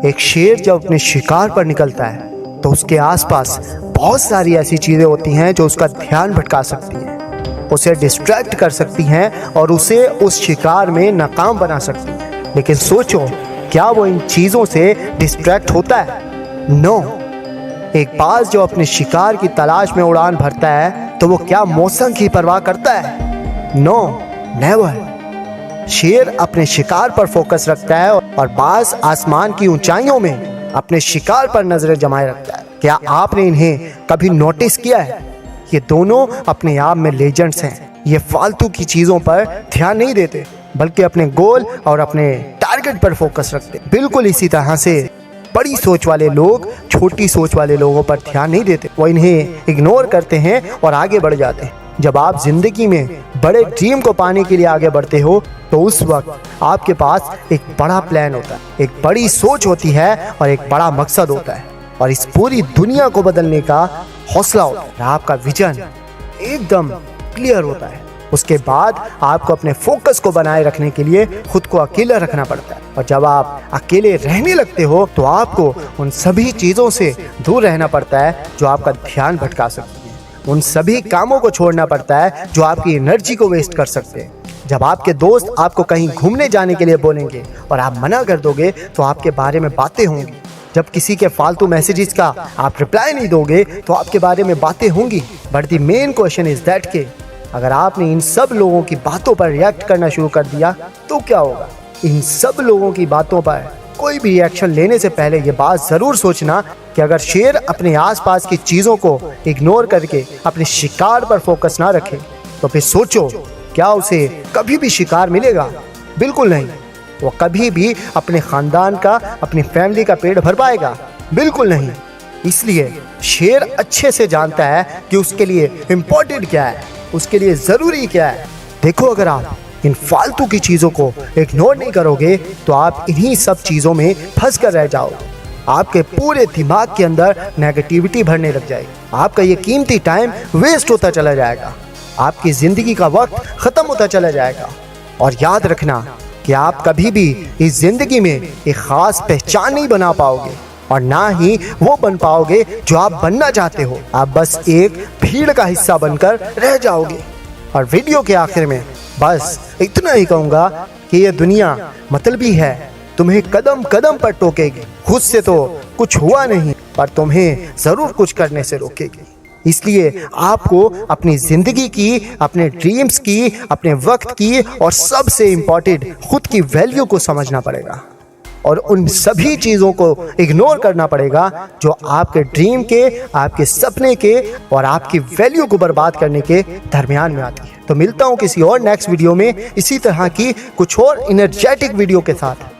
एक शेर जब अपने शिकार पर निकलता है तो उसके आसपास बहुत सारी ऐसी चीज़ें होती हैं जो उसका ध्यान भटका सकती हैं, उसे डिस्ट्रैक्ट कर सकती हैं और उसे उस शिकार में नाकाम बना सकती हैं। लेकिन सोचो, क्या वो इन चीज़ों से डिस्ट्रैक्ट होता है? नो। एक बाज जो अपने शिकार की तलाश में उड़ान भरता है तो वो क्या मौसम की परवाह करता है? No, never. शेर अपने शिकार पर फोकस रखता है और बाज आसमान की ऊंचाइयों में अपने शिकार पर नजरें जमाए रखता है। क्या आपने इन्हें कभी नोटिस किया है? ये दोनों अपने आप में लेजेंड्स हैं। ये फालतू की चीज़ों पर ध्यान नहीं देते बल्कि अपने गोल और अपने टारगेट पर फोकस रखते। बिल्कुल इसी तरह से बड़ी सोच वाले लोग छोटी सोच वाले लोगों पर ध्यान नहीं देते, वो इन्हें इग्नोर करते हैं और आगे बढ़ जाते हैं। जब आप जिंदगी में बड़े ड्रीम को पाने के लिए आगे बढ़ते हो तो उस वक्त आपके पास एक बड़ा प्लान होता है, एक बड़ी सोच होती है और एक बड़ा मकसद होता है और इस पूरी दुनिया को बदलने का हौसला होता है। आपका विजन एकदम क्लियर होता है। उसके बाद आपको अपने फोकस को बनाए रखने के लिए खुद को अकेला रखना पड़ता है और जब आप अकेले रहने लगते हो तो आपको उन सभी चीज़ों से दूर रहना पड़ता है जो आपका ध्यान भटका सकती है। उन सभी कामों को छोड़ना पड़ता है जो आपकी एनर्जी को वेस्ट कर सकते हैं। जब आपके दोस्त आपको कहीं घूमने जाने के लिए बोलेंगे और आप मना कर दोगे तो आपके बारे में बातें होंगी। जब किसी के फालतू मैसेजेस का आप रिप्लाई नहीं दोगे तो आपके बारे में बातें होंगी। But the main question is that के अगर आपने इन सब लोगों की बातों पर रिएक्ट करना शुरू कर दिया तो क्या होगा? इन सब लोगों की बातों पर कोई भी रिएक्शन लेने से पहले ये बात ज़रूर सोचना कि अगर शेर अपने आसपास की चीज़ों को इग्नोर करके अपने शिकार पर फोकस ना रखे तो फिर सोचो, क्या उसे कभी भी शिकार मिलेगा? बिल्कुल नहीं। वो कभी भी अपने ख़ानदान का, अपनी फैमिली का पेट भर पाएगा? बिल्कुल नहीं। इसलिए शेर अच्छे से जानता है कि उसके लिए इम्पोर्टेंट क्या है, उसके लिए ज़रूरी क्या है। देखो, अगर आप इन फालतू की चीज़ों को इग्नोर नहीं करोगे तो आप इन्हीं सब चीज़ों में फंस कर रह जाओगे। आपके पूरे दिमाग के अंदर नेगेटिविटी भरने लग जाएगी। आपका ये कीमती टाइम वेस्ट होता चला जाएगा। आपकी ज़िंदगी का वक्त ख़त्म होता चला जाएगा। और याद रखना कि आप कभी भी इस ज़िंदगी में एक ख़ास पहचान नहीं बना पाओगे और ना ही वो बन पाओगे जो आप बनना चाहते हो। आप बस एक भीड़ का हिस्सा बनकर रह जाओगे। और वीडियो के आखिर में बस इतना ही कहूँगा कि ये दुनिया मतलबी है, तुम्हें कदम कदम पर टोकेगी। खुद से तो कुछ हुआ नहीं पर तुम्हें ज़रूर कुछ करने से रोकेगी। इसलिए आपको अपनी ज़िंदगी की, अपने ड्रीम्स की, अपने वक्त की और सबसे इम्पोर्टेंट खुद की वैल्यू को समझना पड़ेगा और उन सभी चीज़ों को इग्नोर करना पड़ेगा जो आपके ड्रीम के, आपके सपने के और आपकी वैल्यू को बर्बाद करने के दरमियान में आती है। तो मिलता हूँ किसी और नेक्स्ट वीडियो में इसी तरह की कुछ और एनर्जेटिक वीडियो के साथ।